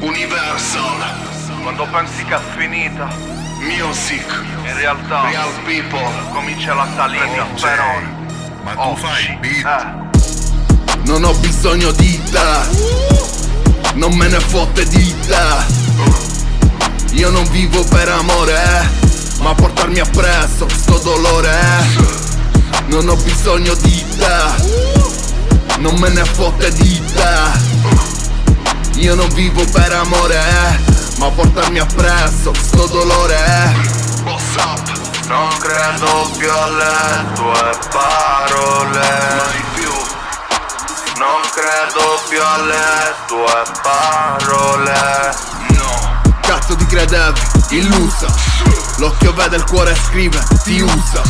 Universal. Quando pensi che è finita, Music. in realtà Real people. comincia la salita. Però Ma tu fai beat? Non ho bisogno di te, non me ne fotte di te. Io non vivo per amore, ma portarmi appresso sto dolore. Non ho bisogno di te, non me ne fotte di te. Io non vivo per amore, ma portarmi appresso sto dolore. What's up? non credo più alle tue parole. Mai più. Non credo più alle tue parole. No. Cazzo ti credevi, illusa. L'occhio vede, il cuore scrive, ti usa.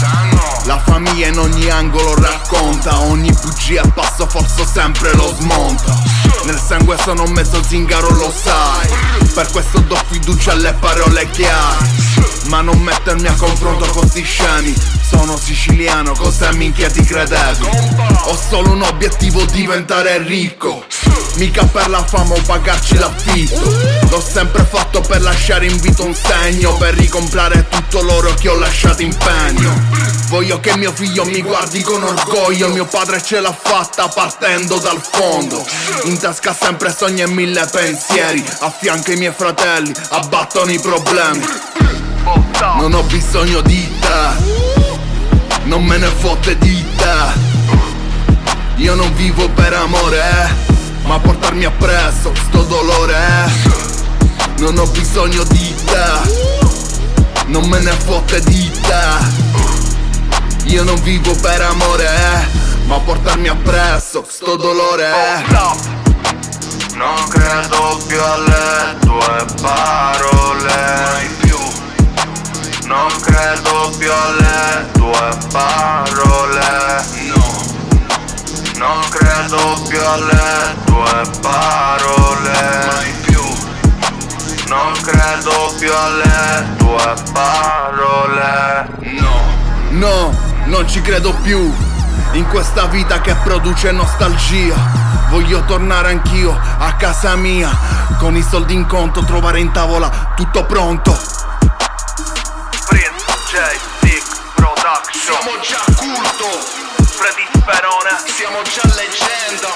La famiglia in ogni angolo racconta, ogni bugia al passo forzo sempre lo smonta. Nel sangue sono mezzo zingaro, lo sai. Per questo do fiducia alle parole che hai. Ma non mettermi a confronto con sti scemi. Sono siciliano, cosa minchia ti credevi? Ho solo un obiettivo, diventare ricco. Mica per la fama o pagarci l'affitto. L'ho sempre fatto per lasciare in vita un segno, per ricomprare tutto l'oro che ho lasciato in pegno. Voglio che mio figlio mi guardi con orgoglio. Mio padre ce l'ha fatta partendo dal fondo. In tasca sempre sogni e mille pensieri. A fianco i miei fratelli abbattono i problemi. Non ho bisogno di te, non me ne fotte di te. Io non vivo per amore, ma portarmi appresso sto dolore. Non ho bisogno di te, non me ne fotte di te. Io non vivo per amore, ma portarmi appresso sto dolore. Non credo più alle tue parole. Mai più. Non credo più alle tue parole. No. Non credo più alle tue parole. Mai più. Non credo più alle tue parole. No. No, non ci credo più. In questa vita che produce nostalgia. Voglio tornare anch'io a casa mia, con i soldi in conto, trovare in tavola tutto pronto. Prince J. Dick Production. Siamo già culto, Freddy Sperone. siamo già leggenda.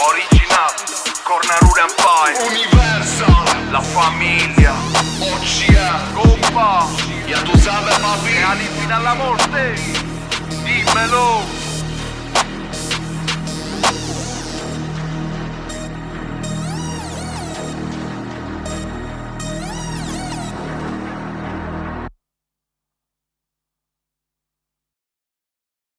Original Cornarura Empire. Universal, La famiglia. OCA, Compa. ya tu sabes papi. Reali fino alla morte. Dimmelo.